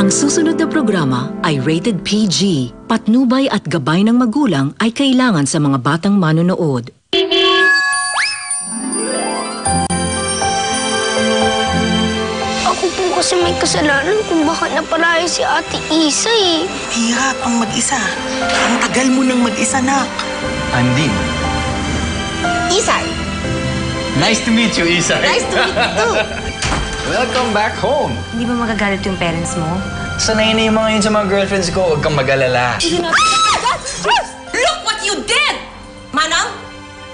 Ang susunod na programa ay rated PG. Patnubay at gabay ng magulang ay kailangan sa mga batang manonood. Ako po kasi may kasalanan kung bakit napalaya si Ate Isa eh. Hirap ang mag-isa. Ang tagal mo nang mag-isa, nak. Andin. Isay! Nice to meet you, Isay. Nice to meet you too. Welcome back home. Hindi ba magagalit yung parents mo? Sanay na yung mga yun sa mga girlfriends ko. Huwag kang mag-alala. Look what you did! Manang,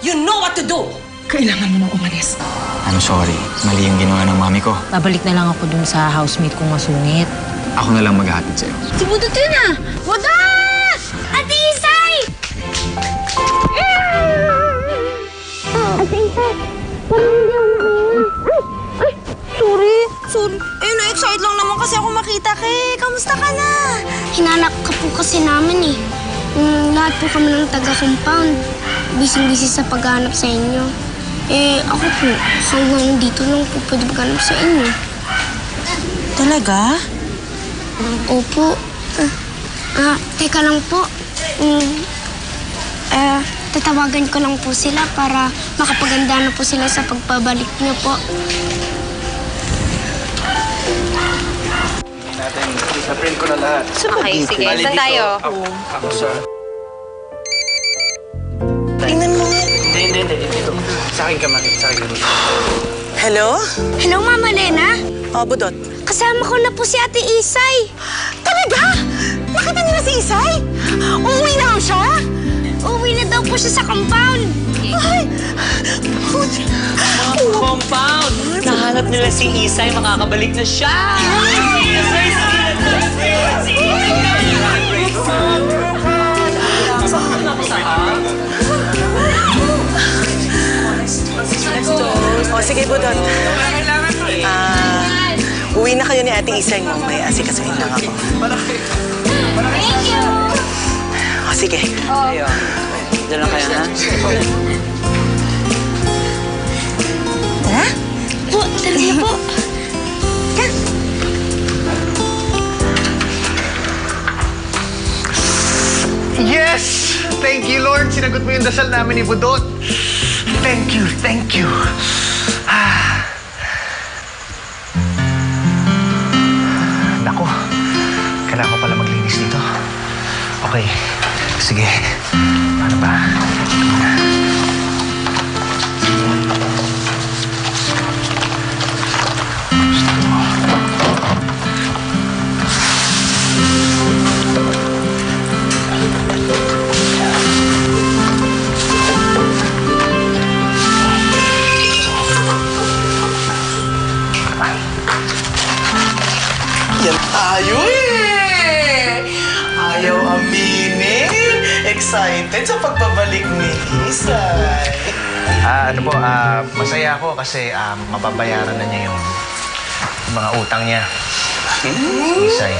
you know what to do. Kailangan mo nang umalis. I'm sorry. Mali yung ginawa ng mami ko. Babalik na lang ako dun sa housemate kong masungit. Ako na lang maghahatid sa'yo. Si Budot yun ah! Budot! Ate Isay! Ate Isay, parang hindi ako makahinga. Ay, sorry. Eh, na-excite lang naman kasi ako makita ka eh. Kamusta ka na? Hinanap ka po kasi namin eh. Lahat po kami ng taga-compound. Busy-busy sa paghanap sa inyo. Eh, ako po, hanggang dito lang po pwede maghanap sa inyo. Talaga? Opo. Teka lang po. Tatawagan ko lang po sila para makapaganda na po sila sa pagpabalik niyo po. Sa-print ko na lahat. Okay, sige. Saan tayo? Ako sa... Tingnan mo nga. Hindi. Dito. Sa akin ka, ma. Sa akin ka. Hello? Hello, Mama Lena. Oh, Budot. Kasama ko na po si Ate Isay. Talaga? Nakita niyo na si Isay? Umuwi na siya? Uwi na daw po siya sa compound. Ay! Compound! Nahanap nila si Isay, makakabalik na siya! O, sige, Budot. Uwi na kayo ni Ate Isay mo. May asikasuhin lang ako. Thank you. O, sige. Ayun. Diyan lang kayo, ha? Tara? Po, tara na po. Yes! Thank you, Lord. Sinagot mo yung dasal namin ni Budot. Thank you, thank you. Nako, kailangan ko pala maglinis dito. Okay, sige. Ano ba? Yan tayo eh! Ayaw aminin. Excited sa pagbabalik ni Isay. Masaya ako kasi mababayaran na niya yung mga utang niya. Isay.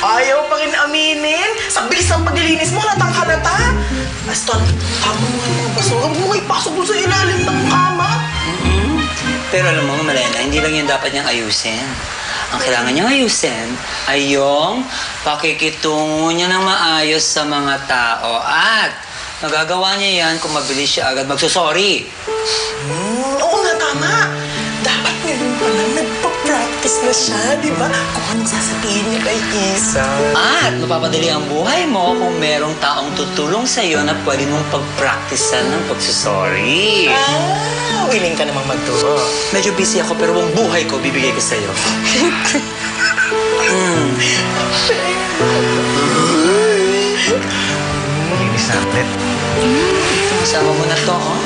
Ayaw pa rin aminin. Sa bilis ng paglilinis mo, halatang-halata. Aston, tama mo nga mga basura. Huwag mo ipasok doon sa ilalim ng kama. Pero alam mo, Malena, hindi lang yan dapat niyang ayusin. Ang kailangan niyang ayusin ay yung pakikitungo niya ng maayos sa mga tao. At magagawa niya yan kung mabilis siya agad magsusorry. Oo nga, tama. Dapat ngayon pa lang nagpa-practice na siya, di ba? Kung anong sasabihin niya kay Isay. At mapapadali ang buhay mo kung merong taong tutulong sa iyo na pwede mong pag-practicean ng pagsusorry. Willing ka namang magturo. Medyo busy ako pero buong buhay ko bibigay ko sa iyo. Linis na ulit. Kasama mo na to, oh.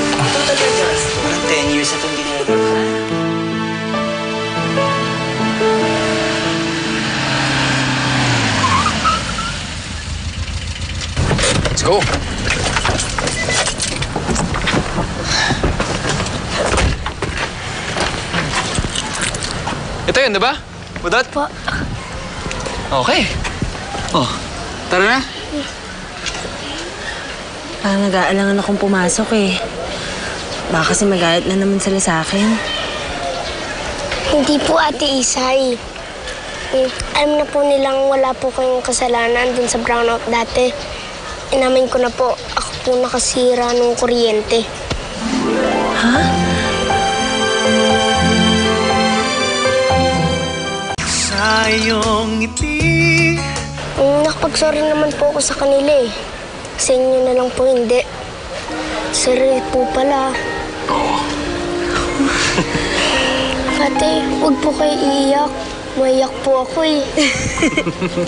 Parang 10 years na itong ginagawa. Let's go. Ito yun, di ba? Budot? Po. Okay. Oh, tara na. Parang nag-aalangan akong pumasok eh. Baka kasi magalit na naman sila sa akin. Hindi po, Ate Isay. Alam na po nilang wala po kayong kasalanan dun sa brownout dati. Inamin ko na po, ako po nakasira ng kuryente. Sa iyong ngiti. Nakapag-sorry naman po ako sa kanila eh. Sa inyo na lang po hindi. Sorry po pala. Ate, huwag po kayo iiyak. Maiyak po ako eh.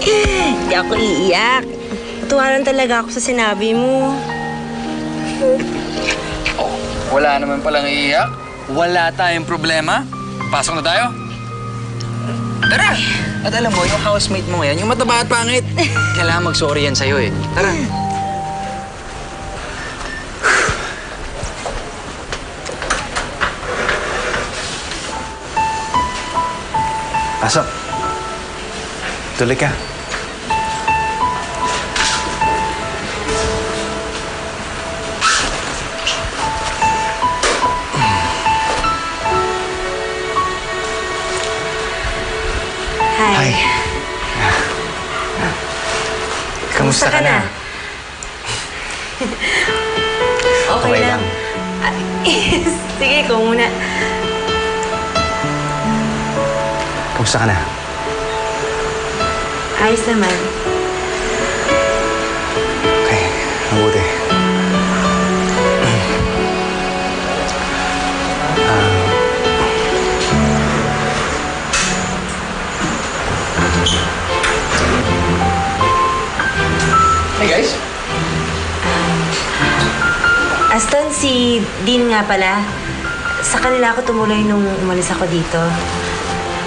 Hindi ako iiyak. Natuwa lang talaga ako sa sinabi mo. Wala naman palang iiyak. Wala tayong problema. Pasok na tayo. Tara! At alam mo, yung housemate mo ngayon, yung mataba at pangit, kailangan mag-sorry yan sa'yo eh. Tara. Pasok. Tuloy ka. Hi. Kamusta ka na? Okay lang. Sige, ikaw muna. Kamusta ka na? Ayos naman. Okay, mabuti. Hey guys. Aston, si Dean nga pala. Sa kanila ako tumuloy nung umalis ako dito.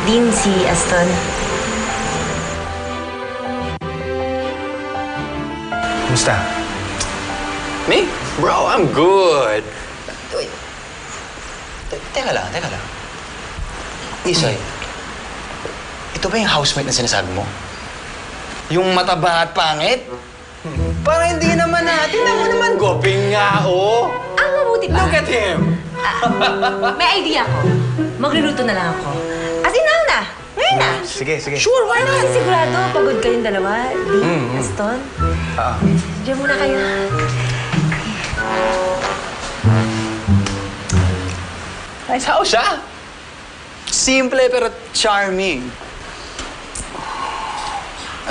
Dean, si Aston. Kamusta? Me? Bro, I'm good. Wait. Teka lang. Isay, ito ba yung housemate na sinasabi mo? Yung mataba at pangit? Parang hindi naman natin. Tingnan mo naman, goping nga, oh. Ang mabuti pa. Look at him. May idea ko. Magluluto na lang ako. As in, na. Ngayon na. Sige. Sure, why not? Kasi sigurado, pagod kayong dalawa. Dean, Aston. Diyan muna kayo. Nice house, ah. Simple pero charming.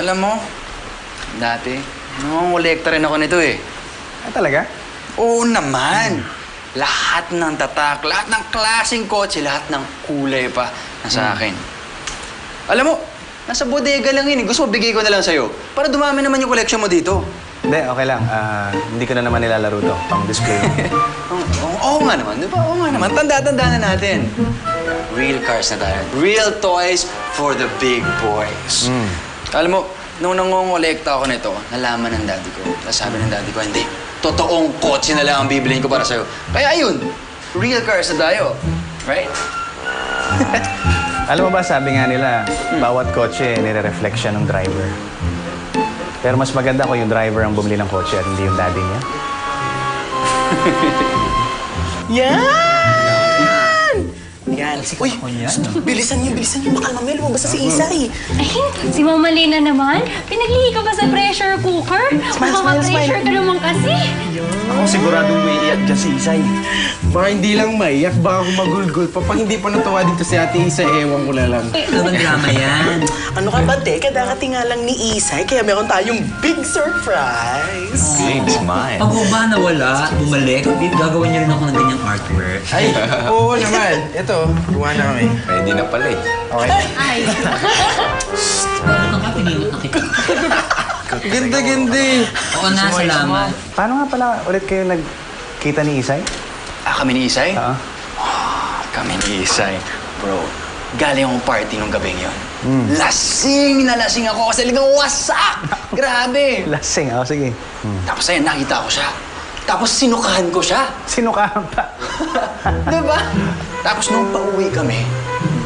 Alam mo, dati, nangongolekta rin ako nito eh. Talaga? Oo naman. Lahat ng tatak, lahat ng klaseng kotse, lahat ng kulay pa nasa akin. Alam mo, nasa bodega lang yun eh. Gusto mo bigay ko na lang sa'yo para dumami naman yung collection mo dito. Hindi, okay lang. Hindi ko na naman nilalaro to. Pang-display lang. Oo nga naman, di ba? Oo nga naman. Tanda-tanda na natin. Real cars na tayo. Real toys for the big boys. Alam mo, nung nangongolekta ako nito, nalaman ng daddy ko. Tapos sabi ng daddy ko, hindi. Totoong kotse na lang ang bibiliin ko para sa'yo. Kaya ayun, real cars na tayo. Right? Alam mo ba, sabi nga nila, bawat kotse nire-reflect siya ng driver. Pero mas maganda kung yung driver ang bumili ng kotse at hindi yung daddy niya. Yan, uy, bilisan niyo. Baka mamaya lumabas na si Isay. Ay, si Mama Lena naman. Pinaglihi ka ba sa pressure cooker? Pressure ka naman kasi. Ako siguradong may iyak dyan si Isay. Baka hindi lang maiyak, baka magulgul pa. Pag hindi pa natuwa dito si Ate Isa, ewan ko na lang. Ano bang drama yan? Ano ka ba, te? Kadarating nga lang ni Isay, kaya meron tayong big surprise. Big smile. Ako ba nawala, bumalik, gagawin niyo rin ako ng ganyang artwork. Ay, oo naman. Ito, gawa na kami. Pwede na pala eh. Okay. Ay. Bakit ka pinilot na kita? Ganda. Oo na, salamat. Paano nga pala ulit kayo nagkita ni Isay? Kami ni Isay? Oo. Kami ni Isay. Bro, galing akong party nung gabing yun. Lasing na lasing ako kasi ligang wasak! Grabe! Lasing, sige. Tapos ayun, nakita ko siya. Tapos sinukahan ko siya. Sinukahan pa. Diba? Tapos nung pauwi kami,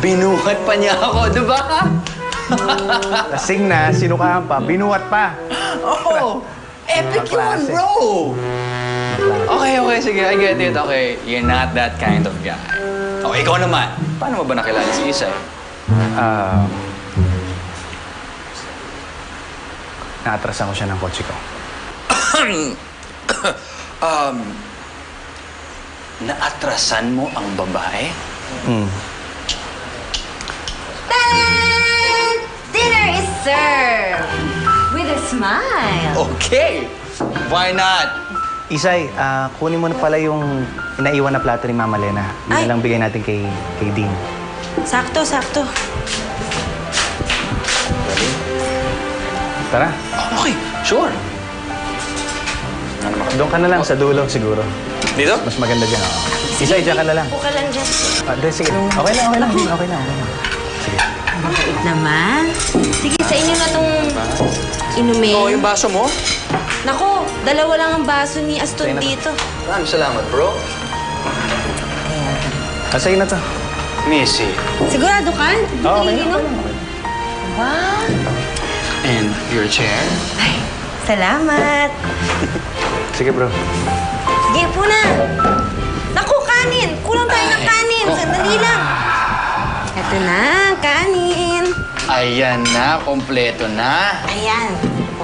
binuhat pa niya ako, diba? Lasing na, sinukahan pa, binuhat pa. Oo! Epic yun, Klase. bro! Okay, sige, I get it. Okay, you're not that kind of guy. Okay, ikaw naman. Paano mo ba nakilala si Isay? naatrasan ko siya ng kotse ko. Naatrasan mo ang babae? Ta-da! Dinner is served! With a smile! Okay! Why not? Isay, kunin mo na pala yung inaiwan na plato ni Mama Lena. Yun Ay. na lang bigay natin kay Dean. Sakto, sakto. Tara, Okay, sure. doon ka na lang sa dulo siguro. Dito? Mas maganda dyan. Isay, dyan ka na lang. Upo ka lang dyan. Sige, okay lang. Sige. Mabait naman. Sige, sa inyo na tong inumin. Oo, yung baso mo? Naku, dalawa lang ang baso ni Aston dito. Maraming salamat, bro. Sa'yo na to. Missy. Sigurado ka? Oo, okay Iinom? Wow! And your chair? Salamat. Sige, bro. Sige, po na. Naku, kanin. Kulang tayo ng kanin. Sandali lang. Ito na, kanin. Ayan na, kompleto na. Ayan.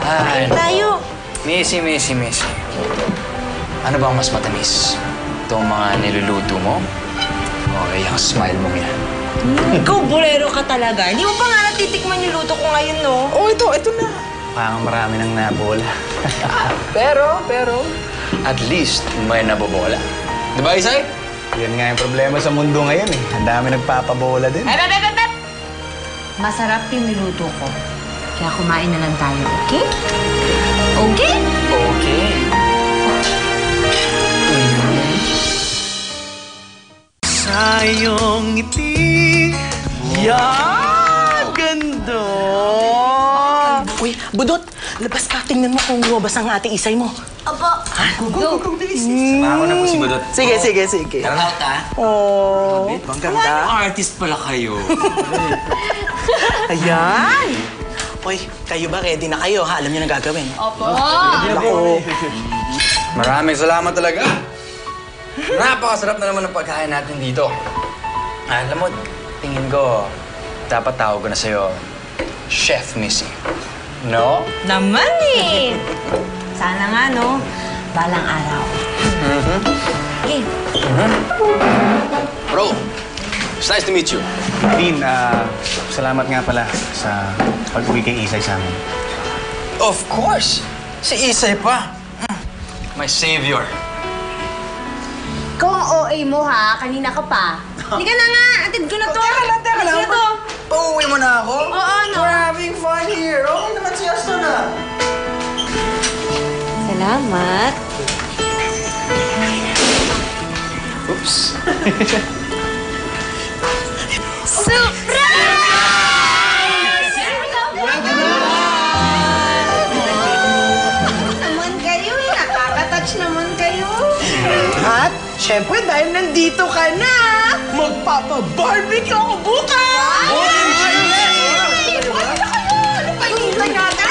Ay, Kain tayo. Missy. Ano bang mas matamis? Itong mga niluluto mo? Okay, yung smile mo yan. Ikaw, bolero ka talaga. Hindi mo pa nga natitikman yung luto ko ngayon, no? Oh, ito na. Parang marami nang nabola. Pero, at least may nabobola. Diba, Isay? Yan nga yung problema sa mundo ngayon eh. Ang dami nagpapabola din. Masarap yung niluto ko. Kaya kumain na lang tayo, okay? Okay? Okay. Sa iyong ngiti. Yan! Ganda! Uy, Budot! Labas ka, tingnan mo kung lumabas ang ate Isay mo. Opo. Go, bilis. Samahan ko na po si Budot. Sige. Tara na, ta. Oh, ang ganda. Artist pala kayo. Ayan! Uy, kayo ba? Ready na kayo, ha? Alam niyo na gagawin. Opo. Ako. Maraming salamat talaga. Napakasarap na naman ang pagkain natin dito. Alam mo, tingin ko, dapat tawag ko na sa'yo, Chef Missy. No? Naman eh! Sana nga, no? Balang araw. Okay. Bro, it's nice to meet you. Dean, salamat nga pala sa pag-uwi kay Isay sa amin. Of course! Si Isay pa. My savior. Ikaw ang OA mo, ha? Kanina ka pa. Hindi ka na nga. Atid ko na to. Teka lang. Atid ko to. Pauwi mo na ako? Oo, no. We're having fun here. Okay naman si Aston, ha? Salamat. Oops. Naman kayo eh. Nakaka-touch naman kayo. At, syempre, dahil nandito ka na, magpapa-barbecue ako bukas! Ano pa hinihintay natin?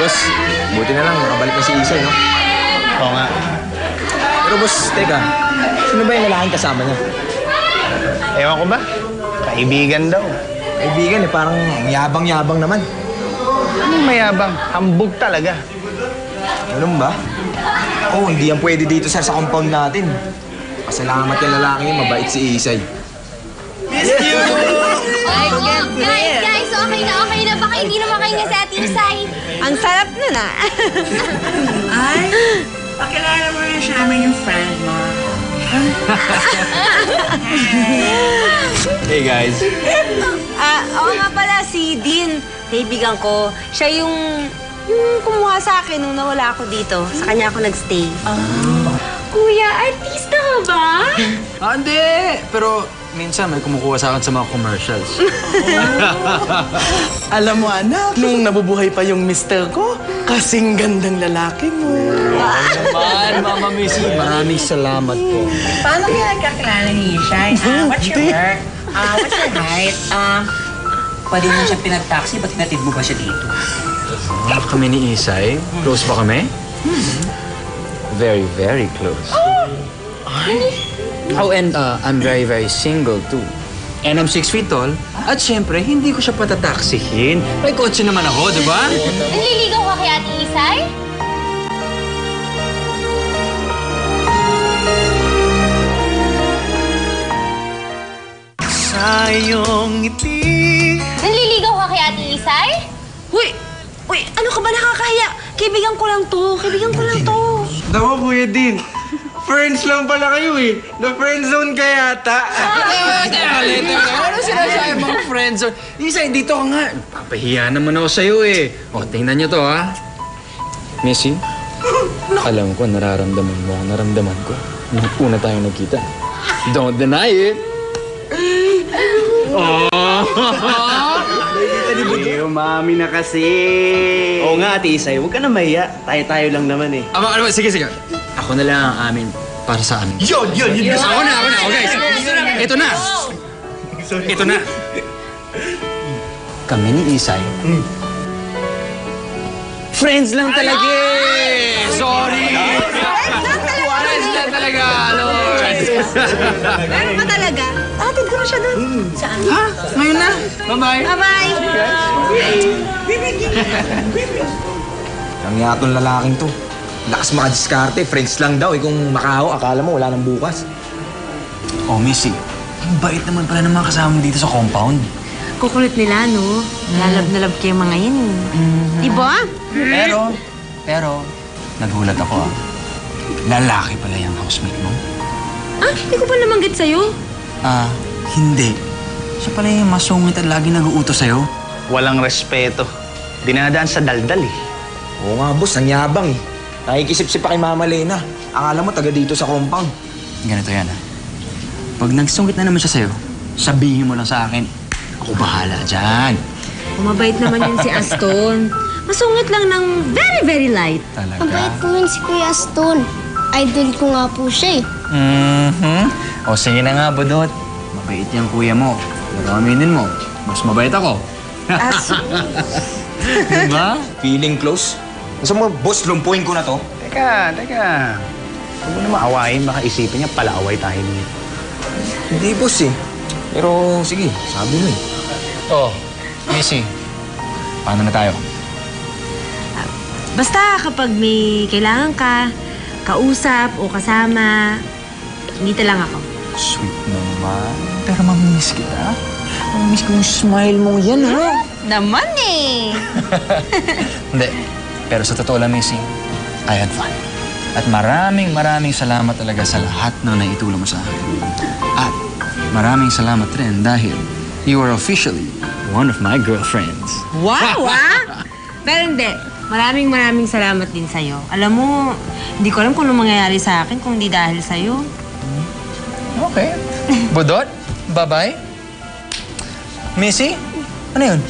Boss, buti na lang makabalik na si Isay, no? Oo nga. Pero boss, teka. Sino ba yung lalaking kasama niya? Ewan ko ba? Kaibigan daw. Kaibigan eh, parang yabang-yabang naman. Anong mayabang? Hambog talaga. Ganun ba? Oh, hindi yan pwede dito sir sa compound natin. Pasalamat yung lalaki niya, mabait si Isay. Guys, okay na. Baka hindi na makahinga sa ating Isay. Ang sarap nun, ah. Ay, pakilala mo rin siya namin yung friend mo. Hey guys. Oo nga pala, si Dean. Kaibigan ko. Siya yung kumuha sa akin nung nawala ako dito. Sa kanya ako nagstay. Kuya, artista ka ba? Hindi! Pero minsan may kumukuha sa akin sa mga commercials. Alam mo, anak, nung nabubuhay pa yung mister ko, kasing gandang lalaki mo. Man, Mama Missy, maraming salamat po. Paano kayo nagkakilala ni Isay? What's your work? What's your height? Pwede mo siya pinag-taxi, ba't hinatid mo ba siya dito? Kami ni Isay? Close ba kami? Very, very close. Oh, and I'm very, very single too. And I'm 6 feet tall. At syempre, hindi ko siya patataksihin. May kotse naman ako, di ba? Naliligaw ka kay Ate Isay? Sa iyong ngiti. Naliligaw ka kay Ate Isay? Uy, ano ka ba nakakahiya? Kaibigan ko lang to. Naku, Kuya Din. Friends lang pala kayo eh. Na-friend zone ka yata. Ano sinasabi mga friends? Isay, dito ka nga. Papahiya naman ako sa'yo eh. O, tingnan niyo to ha. Missy, alam ko nararamdaman mo ang naramdaman ko. Nung una tayong nagkita. Don't deny it. Umami na kasi. Oo nga, Ate Isay. Huwag ka na mahiya. Tayo lang naman eh. Sige. Ako na lang ang amin para sa amin. Yun! Ako na. Okay, ito na. Kami ni Isay. Friends lang talaga eh! Sorry! Friends lang talaga, Lord! Meron ba talaga? Atid ko na siya doon. Saan? Ha? Ngayon na? Bye-bye! Bye-bye! Ang yatong lalaking to. Lakas makadiskarte, friends lang daw. Kung makahaw, akala mo wala nang bukas. Oh, Missy. Ang bait naman pala ng mga kasama mo dito sa compound. Kukulit nila, no? Lalab na lab kayo mga yan. Diba? Pero, nagulat ako ah. Lalaki pala yung housemate mo. Ah, hindi ko pa namanggit sa'yo. Hindi. Siya pala yung masungit at lagi nag-uutos sa'yo. Walang respeto. Dinadaan sa daldal eh. Oo nga, boss. Ang yabang eh. Nakikisip-sip pa kay Mama Lena. Akala mo taga dito sa compound. Ganito yan ah. Pag nagsungit na naman siya sa'yo, sabihin mo lang sa akin, ako bahala dyan. Mabait naman yun si Aston. Masungit lang ng very, very light. Talaga? Mabait ko yun si Kuya Aston. Idol ko nga po siya eh. O sige na nga, Budot. Mabait yung kuya mo. Pero aminin mo, mas mabait ako. Diba? Feeling close. Gusto mo, boss, lumpuin ko na to. Teka. Huwag mo na maawain. Baka isipin niya, palaaway tayo niya. Hindi, boss eh. Pero sige, sabi mo eh. Oh, Missy. Paano na tayo? Basta kapag may kailangan ka, kausap o kasama, dito lang ako. Sweet naman. Pero mamimiss kita. Mamimiss ko yung smile mo yan, ha? Naman eh! Hindi. Pero sa totoo lang, Missy, I had fun. At maraming salamat talaga sa lahat na naitulong mo sa akin. At maraming salamat rin dahil you are officially one of my girlfriends. Wow, Pero hindi. Maraming salamat din sa'yo. Alam mo, hindi ko alam kung anong mangyayari sa akin kung hindi dahil sa'yo. Okay. Budot, bye-bye. Missy, ano yun?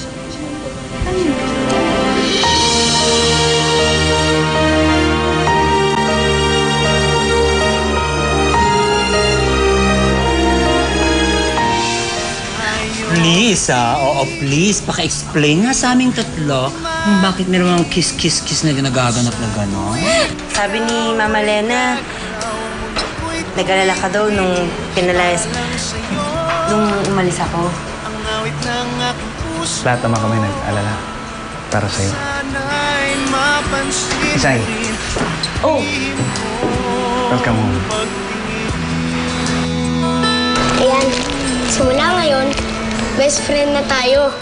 Please, oo, please. Paka-explain nga sa aming tatlo kung bakit meron mga kiss-kiss-kiss na nagaganap na gano'n. Sabi ni Mama Lena, nag-alala ka daw nung umalis ako. Lahat naman kami nag-alala para sa'yo. Isay. Oh! Welcome home. Ayan, simula ngayon, best friend na tayo.